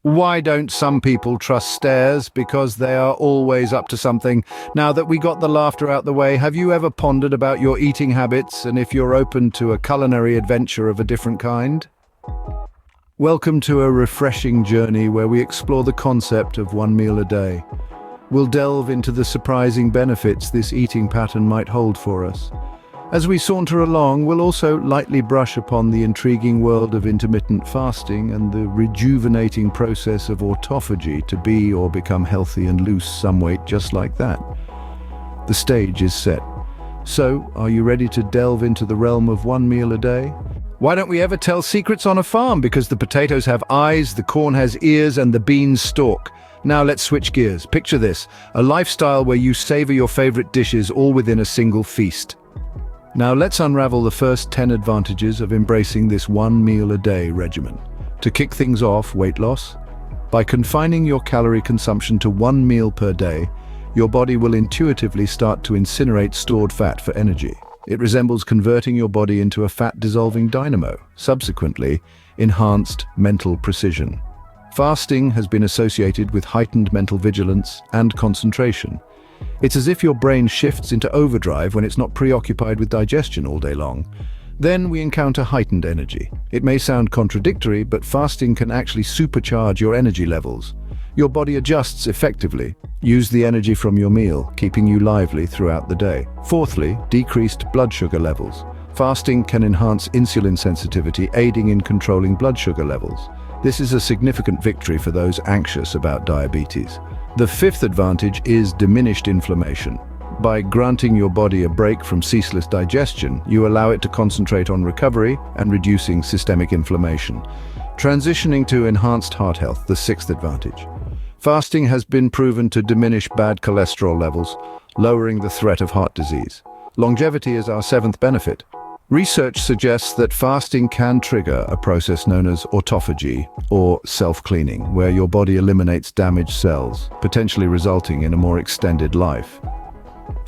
Why don't some people trust stares? Because they are always up to something. Now that we got the laughter out the way, have you ever pondered about your eating habits and if you're open to a culinary adventure of a different kind? Welcome to a refreshing journey where we explore the concept of one meal a day. We'll delve into the surprising benefits this eating pattern might hold for us. As we saunter along, we'll also lightly brush upon the intriguing world of intermittent fasting and the rejuvenating process of autophagy to be or become healthy and lose some weight just like that. The stage is set. So, are you ready to delve into the realm of one meal a day? Why don't we ever tell secrets on a farm? Because the potatoes have eyes, the corn has ears, and the beans stalk. Now let's switch gears. Picture this, a lifestyle where you savor your favorite dishes all within a single feast. Now let's unravel the first 10 advantages of embracing this one meal a day regimen. To kick things off, weight loss. By confining your calorie consumption to one meal per day, your body will intuitively start to incinerate stored fat for energy. It resembles converting your body into a fat-dissolving dynamo, subsequently, enhanced mental precision. Fasting has been associated with heightened mental vigilance and concentration. It's as if your brain shifts into overdrive when it's not preoccupied with digestion all day long. Then we encounter heightened energy. It may sound contradictory, but fasting can actually supercharge your energy levels. Your body adjusts effectively. Use the energy from your meal, keeping you lively throughout the day. Fourthly, decreased blood sugar levels. Fasting can enhance insulin sensitivity, aiding in controlling blood sugar levels. This is a significant victory for those anxious about diabetes. The fifth advantage is diminished inflammation. By granting your body a break from ceaseless digestion, you allow it to concentrate on recovery and reducing systemic inflammation. Transitioning to enhanced heart health, the sixth advantage. Fasting has been proven to diminish bad cholesterol levels, lowering the threat of heart disease. Longevity is our seventh benefit. Research suggests that fasting can trigger a process known as autophagy, or self-cleaning, where your body eliminates damaged cells, potentially resulting in a more extended life.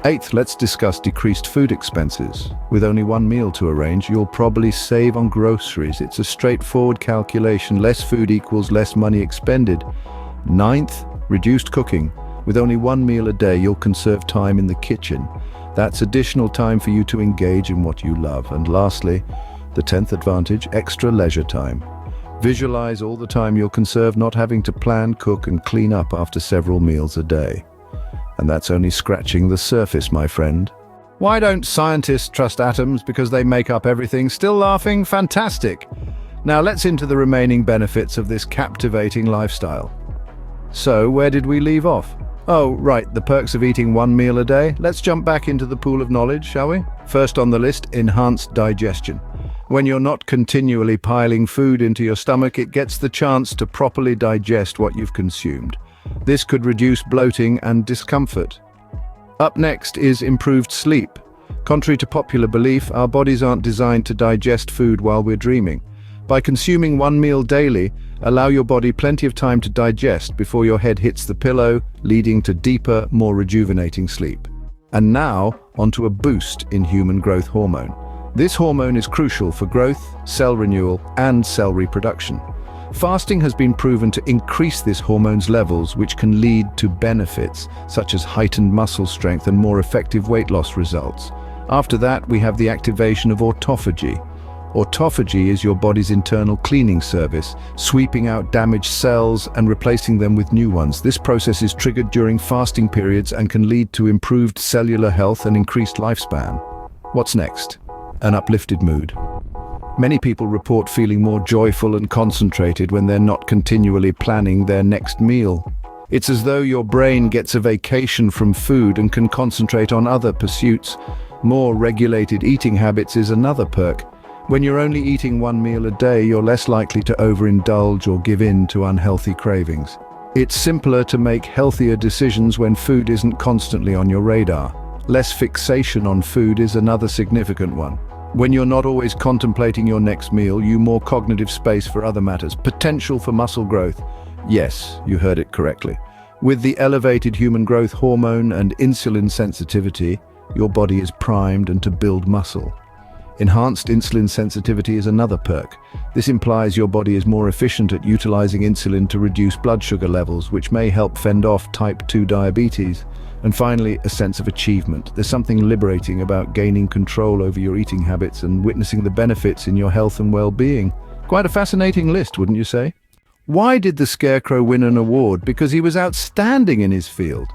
Eighth, let's discuss decreased food expenses. With only one meal to arrange, you'll probably save on groceries. It's a straightforward calculation. Less food equals less money expended. Ninth, reduced cooking. With only one meal a day, you'll conserve time in the kitchen. That's additional time for you to engage in what you love. And lastly, the 10th advantage, extra leisure time. Visualize all the time you'll conserve not having to plan, cook, and clean up after several meals a day. And that's only scratching the surface, my friend. Why don't scientists trust atoms because they make up everything? Still laughing? Fantastic! Now let's into the remaining benefits of this captivating lifestyle. So, where did we leave off? Oh, right, the perks of eating one meal a day. Let's jump back into the pool of knowledge, shall we? First on the list, enhanced digestion. When you're not continually piling food into your stomach, it gets the chance to properly digest what you've consumed. This could reduce bloating and discomfort. Up next is improved sleep. Contrary to popular belief, our bodies aren't designed to digest food while we're dreaming. By consuming one meal daily, allow your body plenty of time to digest before your head hits the pillow, leading to deeper, more rejuvenating sleep. And now, onto a boost in human growth hormone. This hormone is crucial for growth, cell renewal, and cell reproduction. Fasting has been proven to increase this hormone's levels, which can lead to benefits such as heightened muscle strength and more effective weight loss results. After that, we have the activation of autophagy. Autophagy is your body's internal cleaning service, sweeping out damaged cells and replacing them with new ones. This process is triggered during fasting periods and can lead to improved cellular health and increased lifespan. What's next? An uplifted mood. Many people report feeling more joyful and concentrated when they're not continually planning their next meal. It's as though your brain gets a vacation from food and can concentrate on other pursuits. More regulated eating habits is another perk. When you're only eating one meal a day, you're less likely to overindulge or give in to unhealthy cravings. It's simpler to make healthier decisions when food isn't constantly on your radar. Less fixation on food is another significant one. When you're not always contemplating your next meal, you more cognitive space for other matters. Potential for muscle growth. Yes, you heard it correctly. With the elevated human growth hormone and insulin sensitivity, your body is primed and to build muscle. Enhanced insulin sensitivity is another perk. This implies your body is more efficient at utilizing insulin to reduce blood sugar levels, which may help fend off type 2 diabetes. And finally, a sense of achievement. There's something liberating about gaining control over your eating habits and witnessing the benefits in your health and well-being. Quite a fascinating list, wouldn't you say? Why did the Scarecrow win an award? Because he was outstanding in his field.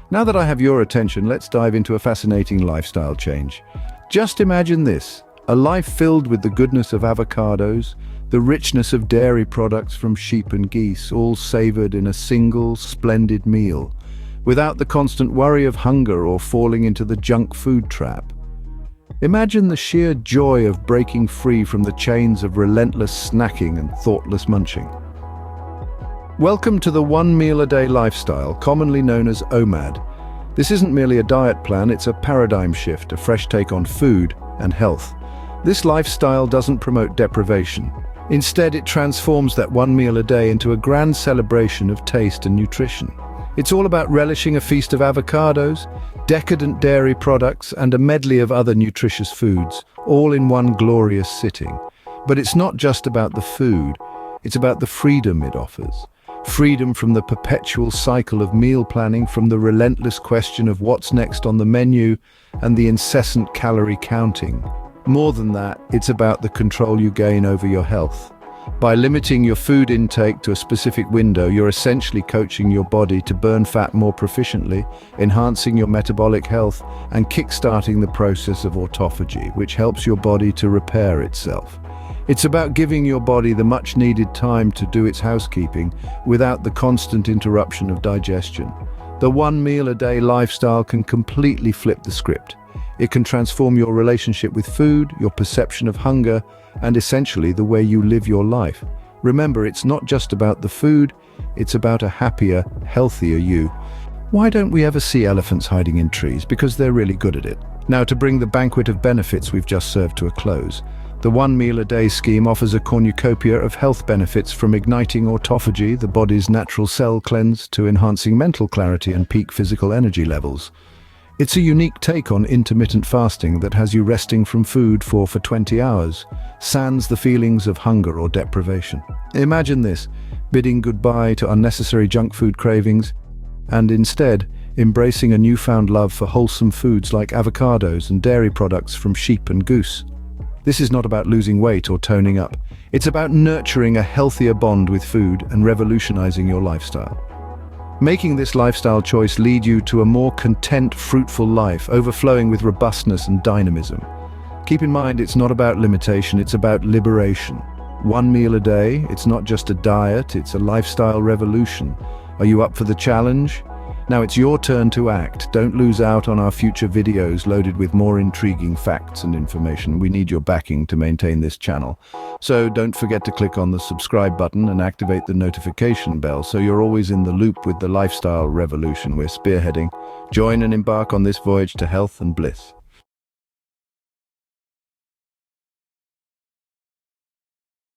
Now that I have your attention, let's dive into a fascinating lifestyle change. Just imagine this, a life filled with the goodness of avocados, the richness of dairy products from sheep and geese, all savored in a single, splendid meal, without the constant worry of hunger or falling into the junk food trap. Imagine the sheer joy of breaking free from the chains of relentless snacking and thoughtless munching. Welcome to the one-meal-a-day lifestyle, commonly known as OMAD. This isn't merely a diet plan, it's a paradigm shift, a fresh take on food and health. This lifestyle doesn't promote deprivation. Instead, it transforms that one meal a day into a grand celebration of taste and nutrition. It's all about relishing a feast of avocados, decadent dairy products, and a medley of other nutritious foods, all in one glorious sitting. But it's not just about the food, it's about the freedom it offers. Freedom from the perpetual cycle of meal planning, from the relentless question of what's next on the menu, and the incessant calorie counting. More than that, it's about the control you gain over your health. By limiting your food intake to a specific window, you're essentially coaching your body to burn fat more proficiently, enhancing your metabolic health, and kickstarting the process of autophagy, which helps your body to repair itself. It's about giving your body the much-needed time to do its housekeeping without the constant interruption of digestion. The one-meal-a-day lifestyle can completely flip the script. It can transform your relationship with food, your perception of hunger, and essentially the way you live your life. Remember, it's not just about the food, it's about a happier, healthier you. Why don't we ever see elephants hiding in trees? Because they're really good at it. Now, to bring the banquet of benefits we've just served to a close, the one-meal-a-day scheme offers a cornucopia of health benefits, from igniting autophagy, the body's natural cell cleanse, to enhancing mental clarity and peak physical energy levels. It's a unique take on intermittent fasting that has you resting from food for 20 hours, sans the feelings of hunger or deprivation. Imagine this, bidding goodbye to unnecessary junk food cravings, and instead embracing a newfound love for wholesome foods like avocados and dairy products from sheep and goose. This is not about losing weight or toning up. It's about nurturing a healthier bond with food and revolutionizing your lifestyle. Making this lifestyle choice lead you to a more content, fruitful life, overflowing with robustness and dynamism. Keep in mind, it's not about limitation, it's about liberation. One meal a day, it's not just a diet, it's a lifestyle revolution. Are you up for the challenge? Now it's your turn to act. Don't lose out on our future videos loaded with more intriguing facts and information. We need your backing to maintain this channel. So don't forget to click on the subscribe button and activate the notification bell so you're always in the loop with the lifestyle revolution we're spearheading. Join and embark on this voyage to health and bliss.